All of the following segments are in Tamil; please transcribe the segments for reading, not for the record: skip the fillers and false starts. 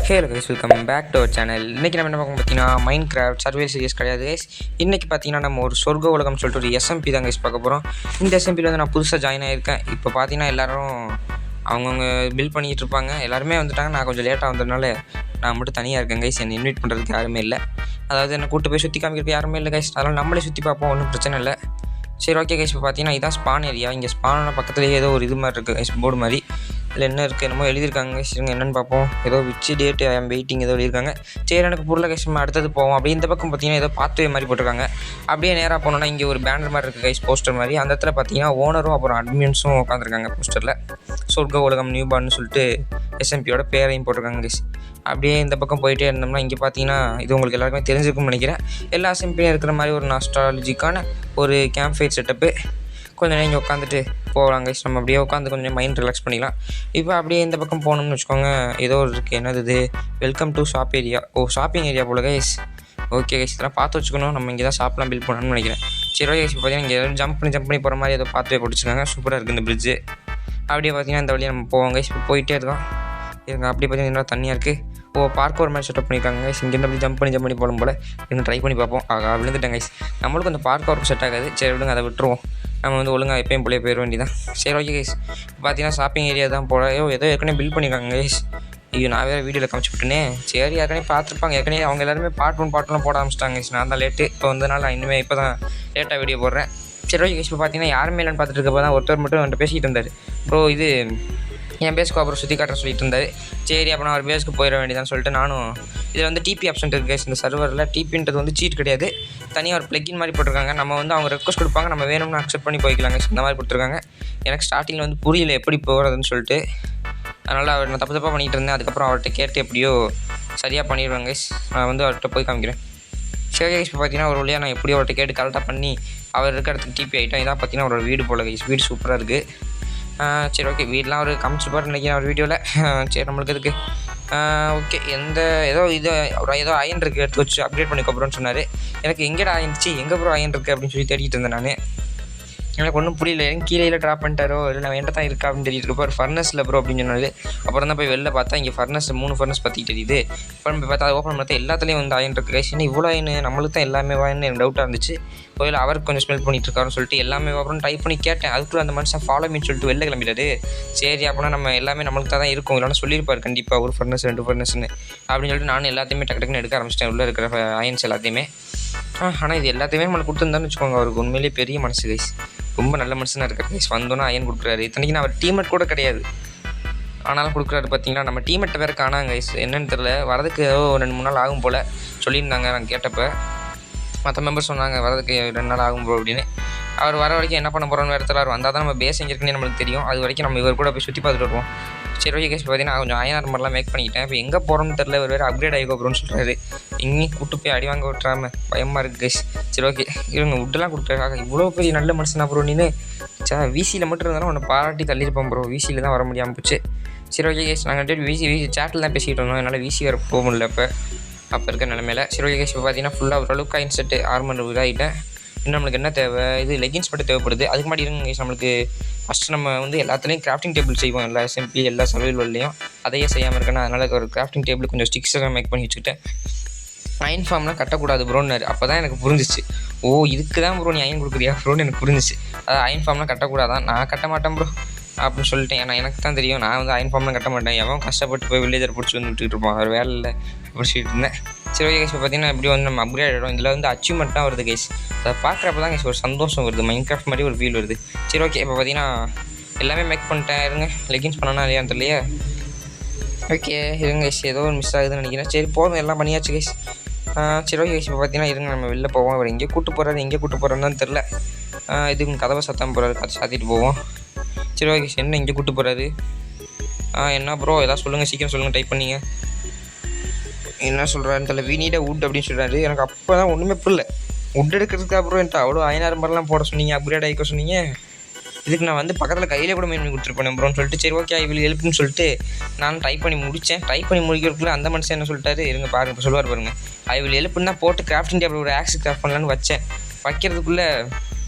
Hello guys, welcome back to our channel. இன்றைக்கி நம்ம என்ன பார்க்கணும் பார்த்தீங்கன்னா, மைண்ட் கிராஃப்ட் சர்வே சீரிஸ் கிடையாது கைஸ். இன்றைக்கி பார்த்தீங்கன்னா நம்ம ஒரு சொர்க்க உலகம் சொல்லிட்டு ஒரு எஸ்எம்பி தான் கைஸ் பார்க்க போகிறோம். இந்த எஸ்எம்பியில் வந்து நான் புதுசாக ஜாயின் ஆகியிருக்கேன். இப்போ பார்த்தீங்கன்னா எல்லோரும் அவங்கவுங்க பில் பண்ணிகிட்டு இருப்பாங்க. எல்லாருமே வந்துட்டாங்க. நான் கொஞ்சம் லேட்டாக வந்ததுனால நான் மட்டும் தனியாக இருக்கேன் கைஸ். என்னை இன்வைட் பண்ணுறதுக்கு யாருமே இல்லை. அதாவது என்னை கூட்டு போய் சுற்றி காமிக்கிறதுக்கு யாருமே இல்லை கைஸ். அதனால் நம்மளே சுற்றி பார்ப்போம், ஒன்றும் பிரச்சனை இல்லை. சரி, ஓகே கைஸ். இப்போ பார்த்தீங்கன்னா இதான் ஸ்பான் ஏரியா. இங்கே ஸ்பான பக்கத்துலேயே ஏதோ ஒரு இது மாதிரி இருக்குது கைஸ், போர்டு மாதிரி. இதில் என்ன இருக்குது, என்னமோ எழுதியிருக்காங்க கைஸ். என்னென்னு பார்ப்போம். ஏதோ விச் டேட் ஐ ஆம் வெயிட்டிங் ஏதோ எழுதியிருக்காங்க. சரி, எனக்கு புரியல கைஸ். நம்ம அடுத்தது போவோம். அப்படியே இந்த பக்கம் பார்த்தீங்கன்னா ஏதோ பாத்வே மாதிரி போட்டிருக்காங்க. அப்படியே நேராக போனோன்னா இங்கே ஒரு பேனர் மாதிரி இருக்குது கைஸ், போஸ்டர் மாதிரி. அந்த இடத்துல பார்த்தீங்கன்னா ஓனரும் அப்புறம் அட்மின்ஸும் உட்காந்துருக்காங்க போஸ்டரில். சொர்க்க உலகம் நியூபார்ன்னு சொல்லிட்டு எஸ்எம்பியோட பேரையும் போட்டிருக்காங்க கைஸ். அப்படியே இந்த பக்கம் போயிட்டே இருந்தோம்னா இங்கே பார்த்தீங்கன்னா இது உங்களுக்கு எல்லாருக்குமே தெரிஞ்சிருக்கும்னு நினைக்கிறேன். எல்லா எஸ்எம்பியும் இருக்கிற மாதிரி ஒரு நாஸ்டாலஜிக்கான ஒரு கேம்ப் ஃபயர் செட்டப்பு. கொஞ்சம் நேரம் இங்கே உட்காந்துட்டு போகலாம் கைஸ். நம்ம அப்படியே உட்காந்து கொஞ்சம் மைண்ட் ரிலாக்ஸ் பண்ணிக்கலாம். இப்போ அப்படியே இந்த பக்கம் போகணும்னு வச்சுக்கோங்க. ஏதோ ஒரு இருக்குது, என்னது இது, welcome to shop area. Shopping area போல் கைஸ். ஓகே கைஸ், இதெல்லாம் பார்த்து வச்சுக்கணும். நம்ம இங்கே தான் ஷாப்லாம் பில் பண்ணணும்னு நினைக்கிறேன். சரி, ஓகே கைஸ். பார்த்தீங்கன்னா இங்கே ஜம்ப் பண்ணி போகிற மாதிரி ஏதோ பார்த்து போட்டுச்சுருக்காங்க. சூப்பராக இருக்குது இந்த பிரிட்ஜு. அப்படியே பார்த்தீங்கன்னா இந்த வழியாக நம்ம போவோம் கைஸ். இப்போ போயிட்டே இருக்கோம். இருங்க, அப்படி பார்த்தீங்கன்னா தனியாக இருக்குது. பார்க்க ஒரு மாதிரி செட்டப் பண்ணியிருக்காங்க கைஸ். இங்கேருந்து அப்படி ஜம்ப் பண்ணி போகணும் போல். இன்னும் ட்ரை பண்ணி பார்ப்போம். விழுந்துட்டேன் கைஸ். நம்மளுக்கு அந்த பார்க்க ஒர்க் செட் ஆகாது. சரி விடுங்க, அதை விட்டுருவோம். நம்ம வந்து ஒழுங்காக எப்பயும் போய் போயிட வேண்டியதான். சரி, ஓகே கைஸ். பார்த்தீங்கன்னா ஷாப்பிங் ஏரியா தான் போல. ஏதோ ஏற்கனவே பில் பண்ணியிருக்காங்க கைஸ். ஐயோ, நான் வேறு வீடியோவில் காமிச்சு விட்டுனே. சரி, ஏற்கனவே பார்த்துருப்பாங்க. ஏற்கனவே அவங்க எல்லாருமே பார்ட்லாம் போட ஆரம்பிச்சிட்டாங்க கைஸ். நான் தான் லேட்டு. இப்போ வந்ததுனால நான் இன்னுமே இப்போ தான் லேட்டாக வீடியோ போடுறேன். சரி, ஓகே கைஸ். இப்போ பார்த்தீங்கன்னா யாருமே இல்லைன்னு பார்த்துட்டு இருக்கப்போ தான் ஒருத்தர் மட்டும் என்கிட்ட பேசிக்கிட்டு இருந்தார். ப்ரோ, இது என் பேஸ்க்கு அப்புறம் சுற்றி காட்டுற சொல்லிட்டு இருந்தார். சரி, அப்போ நான் ஒரு பேஸ்க்கு போயிட வேண்டியதான்னு சொல்லிட்டு நானும் இதில் வந்து டிபி ஆப்ஷன் இருக்குது கைஸ். இந்த சர்வரில் டிபின்றது வந்து சீட் கிடையாது, தனியாக ஒரு ப்ளக்கின் மாதிரி போட்டிருக்காங்க. நம்ம வந்து அவங்க ரெக்வஸ்ட் கொடுப்பாங்க, நம்ம வேணும்னு அக்செப்ட் பண்ணி போய்க்கலாங்க. இந்த மாதிரி கொடுத்துருக்காங்க. எனக்கு ஸ்டார்டிங்கில் வந்து புரியல எப்படி போகிறதுன்னு சொல்லிட்டு. அதனால் அவர் நான் தப்பாக பண்ணிகிட்டு இருந்தேன். அதுக்கப்புறம் அவர்கிட்ட கேட்டு எப்படியோ சரியாக பண்ணிடுவேன் கைஸ். நான் வந்து அவர்கிட்ட போய் காமிக்கிறேன். சரி கைஸ். இப்போ பார்த்தீங்கன்னா ஒரு வழியாக நான் எப்படியோ அவர்கிட்ட கேட்டு கரெக்டாக பண்ணி அவர் இருக்க இடத்துக்கு டிபி ஆகிட்டோம். இதான் பார்த்தீங்கன்னா அவரோட வீடு போல் கைஸ். வீடு சூப்பராக இருக்குது. சரி, ஓகே. வீடெலாம் அவர் காமிச்சிருப்பார் நினைக்கிறேன் அவர் வீடியோவில். சரி, நம்மளுக்கு இதுக்கு ஓகே. ஏதோ அயன் இருக்குது, எடுத்து வச்சு அப்டேட் பண்ணிக்கோப்புறோன்னு சொன்னார். எனக்கு எங்கேடா ஆயிடுச்சு, எங்கே ப்ரோ அயன் இருக்குது அப்படின்னு சொல்லி தேடிட்டு இருந்தேன் நான். எனக்கு ஒன்றும் புரியல. எனக்கு கீழே ட்ராப் பண்ணிட்டாரோ இல்லை நான் என்கிட்ட தான் இருக்கா அப்படின்னு தெரியுது. இப்போ ஃபர்னஸில் ப்ரோ அப்படின்னு சொன்னார். அப்புறம் தான் போய் வெளில பார்த்தா இங்கே ஃபர்னஸ் 3 ஃபர்னஸ் பற்றிட்டு தெரியுது. அப்புறம் போய் பார்த்தா அதை ஓப்பன் பார்த்தா எல்லாத்துலேயும் வந்து அயன் இருக்குது கைஸ். ஏன்னா இவ்வளோ அயன் நம்மளுக்கு தான் எல்லாமே வாயின்னு எனக்கு டவுட்டாக இருந்துச்சு. கோயில் அவருக்கு கொஞ்சம் ஸ்மெல் பண்ணிட்டு இருக்காருன்னு சொல்லிட்டு எல்லாமே அப்புறம் ட்ரை பண்ணி கேட்டேன். அதுக்குள்ளே அந்த மனுஷன் ஃபாலோ மீன்னு சொல்லிட்டு வெளில கிளம்பிட்டாரு. சரி, அப்படின்னா நம்ம எல்லாமே நம்மளுக்கு தான் இருக்கும், இல்லைன்னா சொல்லியிருப்பார் கண்டிப்பாக ஒரு ஃபர்னஸ் 2 ஃபர்னஸ்ன்னு அப்படின்னு சொல்லிட்டு நான் எல்லாத்தையுமே டக்குன்னு எடுக்க ஆரம்பிச்சிட்டேன், உள்ளே இருக்கிற அயன்ஸ் எல்லாத்தையுமே. ஆனால் இது எல்லாத்தையுமே நம்மளுக்கு கொடுத்துருந்தான்னு வச்சுக்கோங்க. அவருக்கு உண்மையிலேயே பெரிய மனசு கைஸ். ரொம்ப நல்ல மனுஷனாக இருக்கிற கைஸ். வந்தோன்னா அயன் கொடுக்குறாரு. இத்தனைக்கு நான் அவர் டீமேட் கூட கிடையாது, ஆனாலும் கொடுக்குறாரு. பார்த்தீங்கன்னா நம்ம டீமேட்டை வேறு காணாங்க கைஸ். என்னென்னு தெரில, வரதுக்கு ஏதோ 2-3 நாள் ஆகும் போல் சொல்லியிருந்தாங்க. நான் கேட்டப்போ மற்ற மெம்பர்ஸ் சொன்னாங்க வரதுக்கு 2 நாள் ஆகும் போல் அப்படின்னு. அவர் வர வரைக்கும் என்ன பண்ண போகிறோன்னு வேறு அவர் வந்தால் தான் நம்ம பேஸ் எங்கிருக்குன்னு நம்மளுக்கு தெரியும். அது வரைக்கும் நம்ம இவர் கூட போய் சுற்றி பார்த்துட்டு வருவோம். சரி, ஓகே கைஸ். பார்த்தீங்கன்னா கொஞ்சம் அயன் மாதிரிலாம் மேக் பண்ணிக்கிட்டேன். இப்போ எங்கே போகிறோன்னு தெரில. இவர் வேறு அப்கிரேட் ஆகிக்கோப்புறோன்னு சொல்கிறாரு. இங்கேயும் கூட்டு போய் அடி வாங்க விட்டுறாம பயமாக இருக்குது கைஸ். சரி, ஓகே. இவங்க விட்டுலாம் கொடுத்துருக்காங்க. இவ்வளோ பெரிய நல்ல மனுஷனா ப்ரோ நீனு. விசியில் மட்டும் இருந்தாலும் உன்னை பாராட்டி தள்ளியிருப்போம் ப்ரோ. விசியில் தான் வர முடியாமல் போச்சு. சரி, ஓகே கைஸ். நாங்கள் விசி சேட்டில் தான் பேசிக்கிட்டு வந்தோம். என்னால் விசி வர போக முடியல அப்போ இருக்க நிலமையில. சரி, ஓகே கைஸ். இப்போ பார்த்தீங்கன்னா ஃபுல்லாக ஓரளவுக்கு காயின் செட்டு ஆர்மர் இதாகிட்டேன். இன்னும் நம்மளுக்கு என்ன தேவை, இது லெகின்ஸ் மட்டும் தேவைப்படுது. அதுக்கு முன்னாடி இருங்க கைஸ். நம்மளுக்கு ஃபஸ்ட்டு நம்ம வந்து எல்லாத்துலேயும் கிராஃப்டிங் டேபிள் செய்வோம், எல்லா எஸ்எம்பி எல்லா சர்வைவல்லையும். அதையே செய்யாமல் இருக்கேன்னா அதனால் ஒரு கிராஃப்டிங் டேபிள் கொஞ்சம் ஸ்டிக்ஸாக மேக் பண்ணி வச்சுக்கிட்டேன். அயன் ஃபார்ம்லாம் கட்டக்கூடாது ப்ரோன்னாரு. அப்போ தான் எனக்கு புரிஞ்சிச்சு. இதுக்கு தான் ப்ரோ நீ அயன் கொடுக்குறியா ப்ரோன்னு எனக்கு புரிஞ்சிச்சு. அதாவது அயன் ஃபார்ம்லாம் கட்டக்கூடாதான். நான் கட்ட மாட்டேன் ப்ரோ அப்படின்னு சொல்லிட்டேன். ஏன்னா எனக்கு தான் தெரியும் நான் வந்து அயன் ஃபார்ம்லாம் கட்ட மாட்டேன். எவன் கஷ்டப்பட்டு போய் வில்லேஜர் பிடிச்சி வந்து விட்டுட்டு இருப்பான், அவர் வேலை இல்லை அப்படி சொல்லிட்டு இருந்தேன். சரி, ஓகே கைஸ். இப்போ பார்த்தீங்கன்னா இப்படி வந்து நம்ம அப்கிரேட் ஆகிடும். இதில் வந்து அச்சீவ்மெண்ட் தான் வருது கைஸ். அதை பார்க்குறப்ப தான் கைஸ் ஒரு சந்தோஷம் வருது. மைண்ட் கிராஃப்ட் மாதிரி ஒரு ஃபீல் வருது. சரி, ஓகே. இப்போ பார்த்தீங்கன்னா எல்லாமே மேக் பண்ணிட்டேன். இருங்க, லெகின்ஸ் பண்ணனா இல்லையான்னு தெரியலையே. ஓகே, இருங்க கைஸ். ஏதோ ஒரு மிஸ் ஆகுதுன்னு நினைக்கிறேன். சரி, போதும், எல்லாம் பண்ணியாச்சு கைஸ். சரி, ஓகே கைஸ். இப்போ பார்த்தீங்கன்னா இருங்க நம்ம வெளில போவோம். அவர் எங்கே கூட்டு போகிறாருன்னு தெரில. இதுக்கு கதவை சத்தம் போகிறாரு, கதை சாத்திட்டு போவோம். சரி, ஓகே. என்ன இங்கே கூட்டு போகிறாரு? என்ன ப்ரோ ஏதாவது சொல்லுங்கள், சீக்கிரம் சொல்லுங்கள், டைப் பண்ணிங்க. என்ன சொல்கிறாருன்னு தெரியல. வி நீட் வுட் அப்படின்னு சொல்கிறாரு. எனக்கு அப்போ தான் ஒன்றுமே புரியல. வுட் எடுக்கிறதுக்கு அப்புறம் என்கிட்ட அவ்வளோ 1000 மாதிரிலாம் போட சொன்னீங்க, அப்கிரேட் ஆகிக்க சொன்னீங்க. இதுக்கு நான் வந்து பக்கத்தில் கையில் கூட மெயின் பண்ணி கொடுத்துருப்பேன் ப்ரோன்னு சொல்லிட்டு. சரி, ஓகே ஐ வில் ஹெல்ப்னு சொல்லிட்டு நான் டைப் பண்ணி முடித்தேன். டைப் பண்ணி முடிக்கிறதுக்குள்ளே அந்த மனுஷன் என்ன சொல்லிட்டாரு, இருங்க பாருங்க, இப்போ சொல்லுவார் பாருங்க. ஐ வில் ஹெல்ப்னு தான் போட்டு கிராஃப்டிங் டேபிள் ஒரு ஆக்ஸ் கிராஃப்ட் பண்ணலான்னு வச்சேன். வைக்கிறதுக்குள்ளே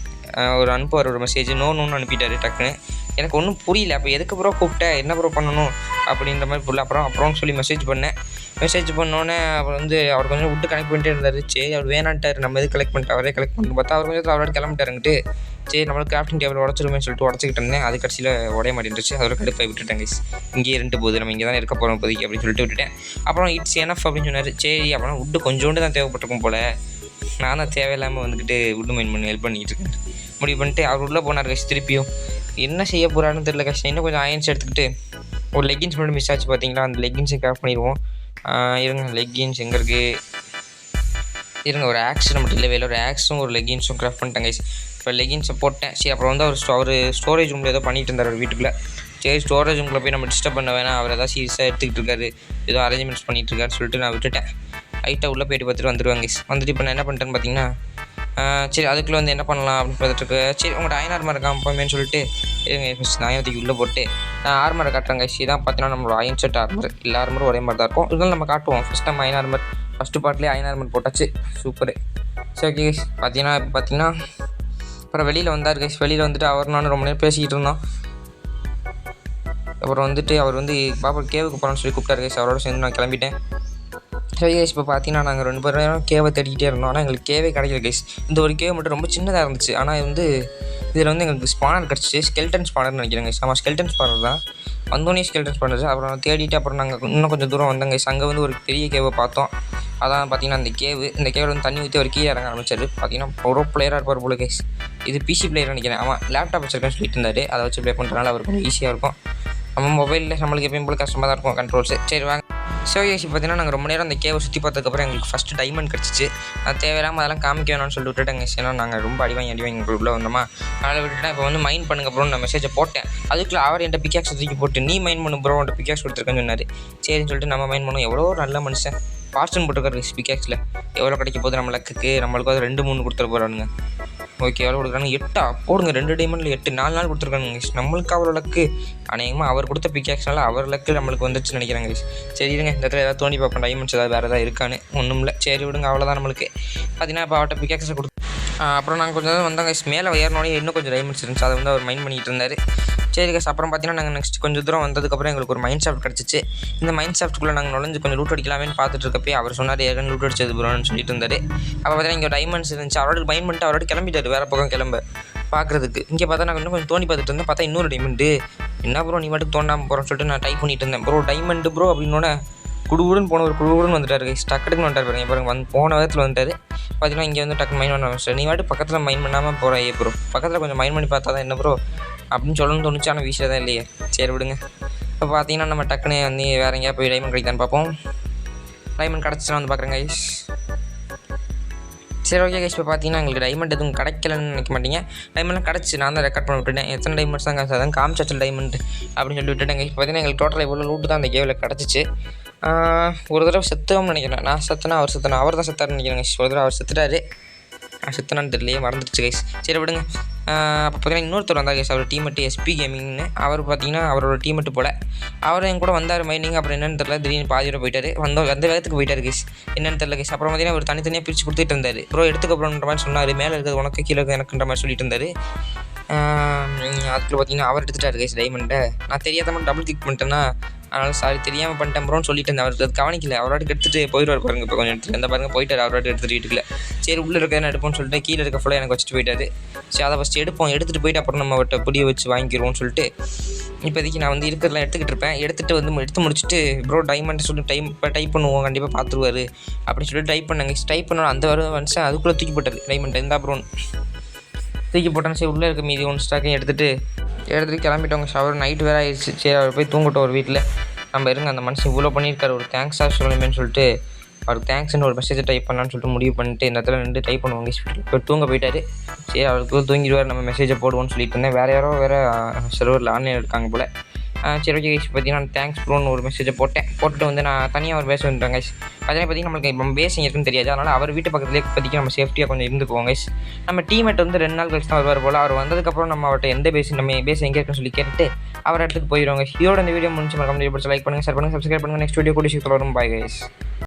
ஒரு அனுப்புவார் ஒரு மெசேஜ், நோன்னு அனுப்பிட்டாரு டக்குன்னு. எனக்கு ஒன்றும் புரியல. அப்போ எதுக்கு ப்ரோ கூப்பிட்டேன், என்ன ப்ரோ பண்ணணும் அப்படின்ற மாதிரி புரியல. அப்புறம் சொல்லி மெசேஜ் பண்ணேன். மெசேஜ் பண்ணோன்னே அவர் வந்து அவர் கொஞ்சம் விட்டு கனெக்ட் பண்ணிட்டே இருந்தார். சரி அவர் வேணான்ட்டார், நம்ம எது கலெக்ட் பண்ணிட்டு அவரே கலெக்ட் பண்ணி பார்த்தா அவர் கொஞ்சம் அவரோட கிளம்பிட்டாருங்கிட்டு. சரி நம்மளுக்கு கிராஃப்டிங் டேபிள் உடச்சிருமேன்னு சொல்லிட்டு உடச்சிக்கிட்டு இருந்தேன். அது கடைசியில் உடைய மாட்டேன்ருச்சு. அதோட கடுப்பை விட்டுட்டேன் கைஸ். இங்கேயே இருந்துட்டு போகுது, நம்ம இங்கே தான் இருக்க போகிறோம் இப்போதைக்கு அப்படின்னு சொல்லிட்டு விட்டுட்டேன். அப்புறம் இட்ஸ் எனஃப் அப்படின்னு சொன்னார். சரி அப்புறம் விட்டு கொஞ்சோண்டு தான் தேவைப்பட்டிருக்கும் போல், நான் தான் தேவையில்லாமல் வந்துக்கிட்டு விட்டு மைண்ட் பண்ணி ஹெல்ப் பண்ணிக்கிட்டு இருக்கேன் முடிவு பண்ணிட்டு அவர் உள்ளே போனார் கைஸ். திருப்பியும் என்ன செய்ய போகிறான்னு தெரியல கைஸ். இன்னும் கொஞ்சம் அயன்ஸ் எடுத்துக்கிட்டு ஒரு லெக்கின்ஸ் மட்டும் மிஸ் ஆச்சு பார்த்தீங்களா, அந்த லெக்கின்ஸை கிராஃப்ட் பண்ணிடுவோம். இருங்க லெக்கின்ஸ் எங்கே இருக்குது, இருங்க ஒரு ஆக்ஸ் மட்டும் இல்லை, ஒரு ஆக்ஸும் ஒரு லெகின்ஸும் கிராஃப்ட் பண்ணிட்டேன் கைஸ். இப்போ லெகின்ஸை போட்டேன். சரி அப்புறம் வந்து அவர் ஸ்டோரேஜ் ரூமில் ஏதோ பண்ணிட்டு இருந்தார் அவர் வீட்டுக்குள்ளே. சரி ஸ்டோரேஜ் ரூமில் போய் நம்ம டிஸ்டர்ப் பண்ண வேணாம், அவர் ஏதாவது சீரியஸாக எடுத்துக்கிட்டு இருக்காரு, ஏதோ அரேஞ்ச்மெண்ட்ஸ் பண்ணிகிட்டு இருக்காரு சொல்லிட்டு நான் விட்டுட்டேன். ஹைட்டாக உள்ளே போய்ட்டு பார்த்துட்டு வந்துடுவாங்க கைஸ். வந்துட்டு இப்போ நான் என்ன பண்ணிட்டேன்னு பார்த்தீங்கன்னா, சரி அதுக்குள்ளே வந்து என்ன பண்ணலாம் அப்படின்னு பார்த்துட்டு சரி உங்கள்கிட்ட அயன் ஆர்மர் காமிப்போமேன்னு சொல்லிட்டு ஃபஸ்ட் நாயத்துக்கு உள்ளே போட்டு நான் ஆர்மரை காட்டுறேன் கைஸ். இதான் பார்த்தீங்கன்னா நம்மளோட அயன் செட் ஆர்மர். எல்லா ஆர்மரும் ஒரே மாதிரி தான் இருக்கும். இருந்தாலும் நம்ம காட்டுவோம். ஃபஸ்ட் நம்ம அயன் ஆர்மர் ஃபஸ்ட்டு பார்ட்லேயே அயன் ஆர்மர் போட்டாச்சு. சூப்பரு. சரி ஓகே கைஸ். பார்த்தீங்கன்னா அப்புறம் வெளியில் வந்தார் கைஸ். வெளியில் வந்துட்டு அவர் நானும் ரொம்ப நேரம் பேசிக்கிட்டு இருந்தோம். அப்புறம் வந்துட்டு அவர் வந்து பாப்பா கேவுக்கு போகிறோன்னு சொல்லி கூப்பிட்டாரு கைஸ். அவரோட சேர்ந்து நான் கிளம்பிட்டேன். சரி கைஸ் இப்போ பார்த்தீங்கன்னா நாங்கள் 2 பேரும் கேவை தேடிக்கிட்டே இருந்தோம். ஆனால் எங்களுக்கு கேவே கிடைக்கல கைஸ். இந்த ஒரு கேவ் மட்டும் ரொம்ப சின்னதாக இருந்துச்சு. ஆனால் வந்து இதில் வந்து எங்களுக்கு ஸ்பானர் கிடச்சிச்சு. ஸ்கெல்டன் ஸ்பானர்னு நினைக்கிறேன் கைஸ். ஆமாம் ஸ்கெல்டன் ஸ்பானர் தான். வந்தோடனே ஸ்கெல்டன் ஸ்பானர். அப்புறம் தேடிட்டு அப்புறம் நாங்கள் இன்னும் கொஞ்சம் தூரம் வந்தோம் கைஸ். அங்கே வந்து ஒரு பெரிய கேவை பார்த்தோம். அதான் பார்த்தீங்கன்னா அந்த கேவில் வந்து தண்ணி ஊற்றி ஒரு கீழே இறங்க ஆரம்பிச்சார். பார்த்தீங்கன்னா ப்ரோ பிளேயராக இருப்பார் போல கைஸ். இது பிசி பிளேயர் நினைக்கிறேன். ஆமாம் லேப்டாப் வச்சிருக்கேன்னு சொல்லிட்டு இருந்தார். அதை வச்சு ப்ளே பண்ணுறதுனால அவருக்கு கொஞ்சம் ஈஸியாக இருக்கும். நம்ம மொபைலில் நம்மளுக்கு எப்பயும் போல கஷ்டமாக தான் இருக்கும் கண்ட்ரோல்ஸு. சரி வாங்க. ஸோ கைஸ் பார்த்தீங்கன்னா நாங்கள் ரொம்ப நேரம் அந்த கேவை சுற்றி பார்த்ததுக்கப்புறம் எங்களுக்கு ஃபஸ்ட்டு டைமண்ட் கிடச்சிச்சு. அது தேவையில்லாமல் அதெல்லாம் காமிக்க வேணாம்னு சொல்லி விட்டுட்டேங்க. ஏன்னா நாங்கள் ரொம்ப அடிவாங்கி எங்களுக்குள்ளே வந்தோமா, அதனால் விட்டுட்டேன். இப்போ வந்து மைண்ட் பண்ணுங்க ப்ரோன்னு நான் மெசேஜை போட்டேன். அதுக்குள்ளே அவர் என்கிட்ட பிக்காக்ஸ் தூக்கி போட்டு நீ மைண்ட் பண்ணு ப்ரோ என்கிட்ட பிக்காக்ஸ் கொடுத்துருக்கேன்னு சொன்னார். சரின்னு சொல்லிட்டு நம்ம மைண்ட் பண்ணோம். எவ்வளோ நல்ல மனுஷன். பாஸ்டன் போட்டுருக்காரு பிக்காக்ஸில். எவ்வளோ கிடைக்க போகுது நம்ம லக்குக்கு, நம்மளுக்கு அது 2-3 கொடுத்துட போகிறானுங்க. ஓகே எவ்வளோ கொடுக்குறாங்க 8 போடுங்க. 2 டைமண்டில் 8 4 நாள் கொடுத்துருக்காங்க. நம்மளுக்கு அவ்வளோ லக்கு. அநேகமாக அவர் கொடுத்த பிக்காக்ஸ்னால அவர் லக்கு நம்மளுக்கு வந்துச்சுன்னு நினைக்கிறாங்க. சரி இருங்க இந்த இடத்துல ஏதாவது தோண்டி பார்ப்போம் டைமண்ட்ஸ் ஏதாவது வேறு ஏதாவது இருக்கான்னு. ஒன்றும் இல்லை. சரி விடுங்க அவ்வளோதான் நம்மளுக்கு. பார்த்தீங்கன்னா இப்போ அவர்கிட்ட பிக்காக்ஸை கொடுத்து அப்புறம் நாங்கள் கொஞ்சம் வந்தாங்க. மேலே ஏறினோடனே இன்னும் கொஞ்சம் டைமண்ட்ஸ் இருந்துச்சு. அதை வந்து அவர் மைண்ட் பண்ணிகிட்டு இருந்தார். சரி கைஸ் அப்புறம் பார்த்தீங்கன்னா நாங்கள் நெக்ஸ்ட் கொஞ்சம் தூரம் வந்ததுக்கப்புறம் எங்களுக்கு ஒரு மைண்ட் ஷாஃப்ட் கிடச்சிச்சு. இந்த மைண்ட் ஷாஃப்ட்டுக்குள்ளே நாங்கள் நுழைஞ்சு கொஞ்சம் லூட் அடிக்கலாமேன்னு பார்த்துட்டு இருக்கப்போ அவர் சொன்னார் ஏற்கனவே லூட் அடிச்சது ப்ரோன்னு சொல்லிட்டு இருந்தார். அப்போ பார்த்தீங்கன்னா இங்கே டைமண்ட்ஸ் இருந்துச்சு. அவரோட மைண்ட் பண்ணிட்டு அவரோட கிளம்பிட்டார் வேறு பக்கம் கிளம்ப பார்க்குறதுக்கு. இங்கே பார்த்தா நாங்கள் இன்னும் கொஞ்சம் தோண்டி பார்த்துட்டு இருந்தேன். பார்த்தா இன்னொரு டைமண்டு. என்ன ப்ரோ நீ மட்டும் தோண்டாமல் போகிறோன்னு சொல்லிட்டு நான் டைப் பண்ணிட்டு இருந்தேன். ப்ரோ டைமண்டு ப்ரோ அப்படின்னோட குடுகுடுன்னு போன ஒரு குடுகுடுன்னு வந்துட்டார் கைஸ். டக்குன்னு வந்துட்டார் பாருங்க. பாருங்க போன விதத்தில் வந்துட்டார். பார்த்தீங்கன்னா இங்கே வந்து டக்கு மைண்ட் பண்ண ஆரம்பிச்சிட்டார். நீ வாட்டு பக்கத்தில் மைண்ட் பண்ணாமல் போகிற ப்ரோ, பக்கத்தில் கொஞ்சம் மைண்ட் பண்ணி பார்த்தா தான் என்ன ப்ரோ அப்படின்னு சொல்லணும்னு தோணுச்சு. ஆனால் வீசில் தான் இல்லையே. சரி விடுங்க. இப்போ பார்த்தீங்கன்னா நம்ம டக்குன்னு வந்து வேறு எங்கேயா போய் டைமண்ட் கிடைக்குதான்னு பார்ப்போம். டைமண்ட் கிடச்சினா வந்து பார்க்குறேன் கைஸ். சரி ஓகே கைஸ் இப்போ பார்த்தீங்கன்னா எங்களுக்கு டைமண்ட் எதுவும் கிடைக்கலன்னு நினைக்க மாட்டீங்க. டைமண்ட்லாம் கிடச்சி நான் தான் ரெக்கார்ட் பண்ணி விட்டுட்டேன். எத்தனை டைமண்ட்ஸ் தான் காசு அதான் காமிச்சாச்சல் டைமண்ட் அப்படின்னு சொல்லி விட்டுட்டேன் கைஸ். பார்த்தீங்கன்னா எங்களுக்கு டோட்டல் எவ்வளோ லூட்டு தான் அந்த கேவில் கிடச்சிச்சு. ஒரு தடவை செத்துவோம்னு நினைக்கிறேன். நான் செத்தனா அவர் தான் செத்தாருன்னு நினைக்கிறேன் கைஸ். ஒரு தடவை அவர் செத்துட்டாரு. செத்தனான்னு தெரியலையே மறந்துடுச்சு கைஸ். சரி விடுங்க. அப்போ பார்த்தீங்கன்னா இன்னொருத்தர் வந்தார் கைஸ். அவர் டீமெட்டு எஸ்பி கேமிங்னு. அவர் பார்த்தீங்கன்னா அவரோட டீமெட்டு போல் அவர் என் கூட வந்தார் மைனிங். அப்புறம் என்னென்னு தெரியல திடீர்னு பாதியோட போயிட்டார். அந்த வேகத்துக்கு போயிட்டார் கைஸ். என்னென்னு தெரியல கைஸ். அப்புறம் பார்த்தீங்கன்னா அவர் தனித்தனியாக பிரித்து கொடுத்துட்டு இருந்தார். ப்ரோ எடுத்துக்க ப்ரோன்ற மாதிரி சொன்னார். மேலே இருக்கிறது உனக்கு கீழே இருக்கிறது எனக்குன்ற மாதிரி சொல்லிட்டு இருந்தார். அதுக்குள்ள பார்த்தீங்கன்னா அவர் எடுத்துட்டார் கைஸ் டைமண்டை. நான் தெரியாத மாதிரி டபுள் கிளிக் பண்ணிட்டேன்னா அதனால் சாரி தெரியாமல் பண்ணிட்டேன் ப்ரோன்னு சொல்லிட்டு இருந்தேன். அவருக்கு அது கவனிக்கல. அவரோட எடுத்துகிட்டு போயிடுவார் பாருங்க. இப்போ கொஞ்சம் எடுத்துகிட்டு அந்த பாருங்க போயிட்டார். அவரோட எடுத்துகிட்டு வீட்டுக்குள்ள. சரி உள்ளே இருக்கிறத எடுப்போம்னு சொல்லிட்டு கீழே இருக்க ஃபுல்லாக எனக்கு வச்சுட்டு போயிட்டாரு. சரி அதை ஃபஸ்ட்டு எடுத்துகிட்டு போயிட்டு அப்புறம் நம்ம அவர்கிட்ட புடிய வச்சு வாங்கிடுவோம்னு சொல்லிட்டு இப்போதைக்கு நான் வந்து இருக்கிறதெல்லாம் எடுத்துக்கிட்டு இருப்பேன். எடுத்து முடிச்சுட்டு ப்ரோ டைமண்ட் சொல்லி டைப் பண்ணுவோம் கண்டிப்பாக பார்த்துருவாரு அப்படின்னு சொல்லிட்டு டைப் பண்ணாங்க. டைப் பண்ணோம் அந்த வருஷம் அதுக்குள்ளே தூக்கி போட்டார் டைமண்ட் இருந்தால் ப்ரோன்னு தூக்கி போட்டேன்னு. சரி உள்ளே இருக்க மீதி 1 ஸ்டாக்கையும் எடுத்துகிட்டு கிளம்பிட்டோங்க. ஷவர் நைட் வேறு ஆயிடுச்சு. சரி அவர் போய் தூங்கிட்டோம் ஒரு வீட்டில். நம்ம இருங்க அந்த மனுஷன் இவ்வளோ பண்ணியிருக்காரு ஒரு தேங்க்ஸாக சொல்லணுமேன்னு சொல்லிட்டு அவருக்கு தேங்க்ஸ்ன்னு ஒரு மெசேஜை டைப் பண்ணலான்னு சொல்லிட்டு முடிவு பண்ணிட்டு இந்த இடத்துல நின்று டைப் பண்ணுவாங்க. இப்போ தூங்க போயிட்டார். சரி அவருக்கு தூங்கிடுவார் நம்ம மெசேஜை போடுவோன்னு சொல்லிட்டு இருந்தேன். வேறு சர்வரில் ஆன்லைன் இருக்காங்க போல். சரி ஓகே கைஸ் பார்த்தீங்கன்னா நான் தேங்க்ஸ் ப்ரோன்னு ஒரு மெசேஜை போட்டுட்டு வந்து நான் தனியாக ஒரு பேச வந்துட்டேன் கைஸ். பார்த்தீங்கன்னா நம்மளுக்கு நம்ம பேஸ் எங்கே இருக்குன்னு தெரியாது. அதனால் அவர் வீட்டு பக்கத்துலேயே இப்போதைக்கு நம்ம சேஃப்டியாக கொஞ்சம் இருந்துக்குவோம் கைஸ். நம்ம டீமேட் வந்து 2 நாள் கழிச்சு தான் வருவார் போல். அவர் வந்ததுக்கப்புறம் நம்ம அவர்கிட்ட எந்த நம்ம பேஸ் எங்கே இருக்குன்னு சொல்லி கேட்டுட்டு அவர் இடத்துக்கு போயிடுவாங்க. இதோட இந்த வீடியோ முடிஞ்சு மறக்காம லைக் பண்ணுங்கள், ஷேர் பண்ணுங்கள், சப்ஸ்கிரைப் பண்ணுங்கள். நெக்ஸ்ட் வீடியோ கூட வரும். Bye guys.